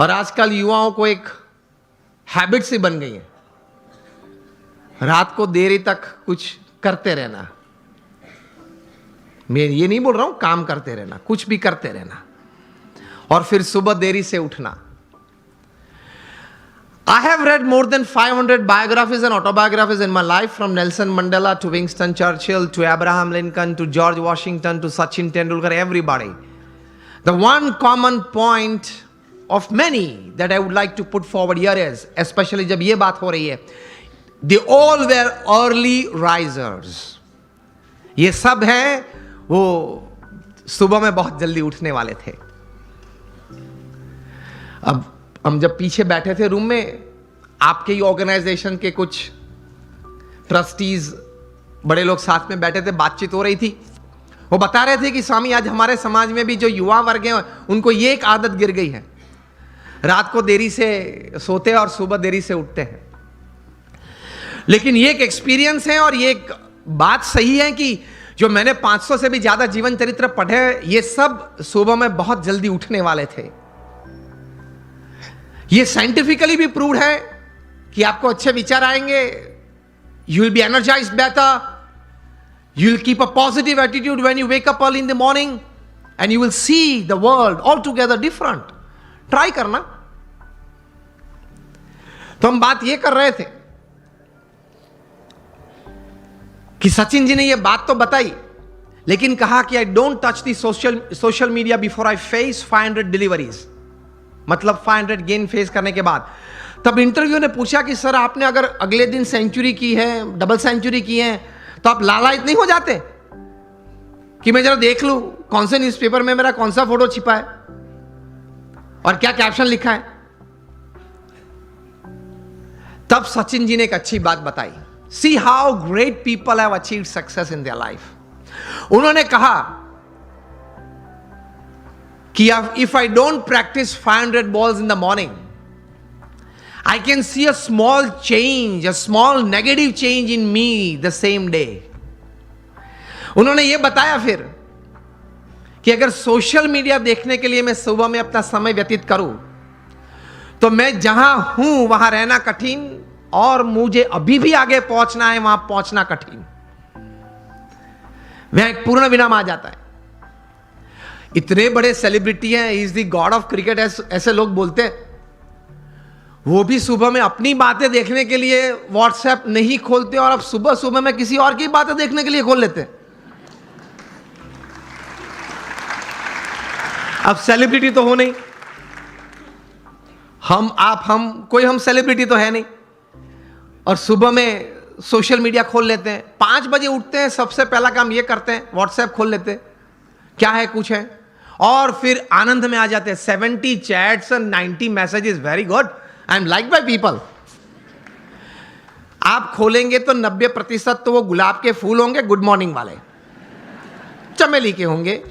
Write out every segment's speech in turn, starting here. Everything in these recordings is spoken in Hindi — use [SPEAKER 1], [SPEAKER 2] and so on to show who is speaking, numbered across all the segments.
[SPEAKER 1] और आजकल युवाओं को एक हैबिट सी बन गई है, रात को देरी तक कुछ करते रहना। मैं ये नहीं बोल रहा हूं काम करते रहना, कुछ भी करते रहना, और फिर सुबह देरी से उठना। I have read more than 500 biographies and autobiographies in my life, from Nelson Mandela to Winston Churchill to Abraham Lincoln to George Washington to Sachin Tendulkar, everybody. The one common point of many that I would like to put forward here is, especially जब ये बात हो रही है, they all were early risers. ये सब हैं वो सुबह में बहुत जल्दी उठने वाले थे। अब हम जब पीछे बैठे थे रूम में, आपके ही ऑर्गेनाइजेशन के कुछ ट्रस्टीज बड़े लोग साथ में बैठे थे, बातचीत हो रही थी। वो बता रहे थे कि स्वामी आज हमारे समाज में भी जो युवा वर्ग हैं उनको ये एक आदत गिर गई है, रात को देरी से सोते हैं और सुबह देरी से उठते हैं। लेकिन ये एक एक्सपीरियंस है और ये एक बात सही है कि जो मैंने 500 से भी ज्यादा जीवन चरित्र पढ़े, ये सब सुबह में बहुत जल्दी उठने वाले थे। ये साइंटिफिकली भी प्रूव्ड है कि आपको अच्छे विचार आएंगे, you will be energised better, you will keep a positive attitude when you wake up early in the morning and you will see the world all together different. Try करना। तो हम बात ये कर रहे थे कि सचिन जी ने ये बात तो बताई, लेकिन कहा कि I don't touch the social media before I face 500 deliveries, मतलब 500 गेन फेस करने के बाद। तब इंटरव्यू ने पूछा कि सर आपने अगर अगले दिन सेंचुरी की है, डबल सेंचुरी की है, तो आप लालायित नहीं हो जाते कि मैं जरा देख लूं कौन से न्यूज़पेपर में मेरा कौन सा फोटो छिपा है और क्या कैप्शन लिखा है? तब सचिन जी ने एक अच्छी बात बताई। See how great people have achieved success in their life. उन्होंने कहा कि if I don't practice 500 balls in the morning, I can see a small change, a small negative change in me the same day. उन्होंने ये बताया फिर कि अगर सोशल मीडिया देखने के लिए मैं सुबह में अपना समय व्यतीत करूं, तो मैं जहां हूं वहां रहना कठिन, और मुझे अभी भी आगे पहुंचना है, वहां पहुंचना कठिन। वह एक पूर्ण विराम आ जाता है। इतने बड़े सेलिब्रिटी हैं, is the God of cricket ऐसे लोग बोलते हैं, वो भी सुबह में अपनी बातें देखने के लिए व्हाट्सएप नहीं खोलते, और अब सुबह सुबह में किसी और की बातें देखने के लिए खोल लेते हैं। अब सेलिब्रिटी तो हो नहीं, हम कोई हम सेलिब्रिटी तो है नहीं, और सुबह में सोशल मीडिया खोल लेते हैं। 5 बजे उठते हैं, सबसे पहला काम ये करते हैं, व्हाट्सएप खोल लेते हैं, क्या है कुछ है, और फिर आनंद में आ जाते हैं। 70 chats and 90 messages, very good, I am like by people. आप खोलेंगे तो 90% तो वो गुलाब के फूल होंगे, गुड मॉर्निंग वाले, चमेली के होंगे,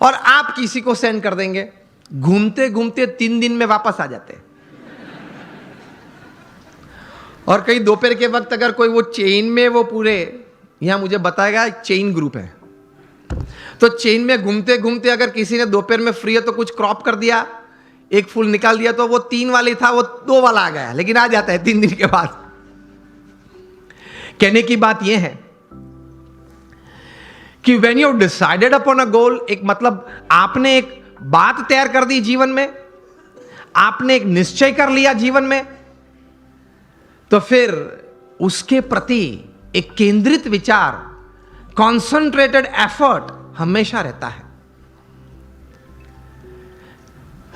[SPEAKER 1] और आप किसी को सेंड कर देंगे। घूमते घूमते 3 दिन में वापस आ जाते हैं। और कई दोपहर के वक्त अगर कोई वो चेन में, वो पूरे यहां मुझे बताएगा चेन ग्रुप है, तो चेन में घूमते घूमते अगर किसी ने दोपहर में फ्री है तो कुछ क्रॉप कर दिया, एक फूल निकाल दिया, तो वो 3 वाली था वो 2 वाला आ गया, लेकिन आ जाता है 3 दिन के बाद। कहने की बात यह है कि when you decided upon a goal, एक मतलब आपने एक बात तैयार कर दी जीवन में, आपने एक निश्चय कर लिया जीवन में, तो फिर उसके प्रति एक केंद्रित विचार, कॉन्सेंट्रेटेड एफर्ट हमेशा रहता है।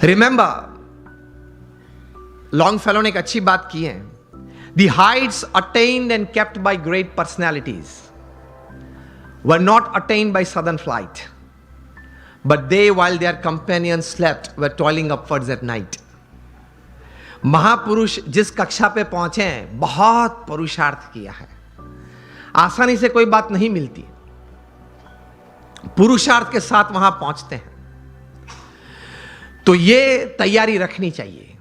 [SPEAKER 1] रिमेंबर, लॉन्गफेलो ने एक अच्छी बात की है, the Heights attend and kept bye great personalities were not attend by sudden flight, but they while their companions slept were toiling upwards at night. महापुरुष जिस कक्षा पे पहुंचे हैं, बहुत पुरुषार्थ किया है। आसानी से कोई बात नहीं मिलती, पुरुषार्थ के साथ वहां पहुंचते हैं। तो ये तैयारी रखनी चाहिए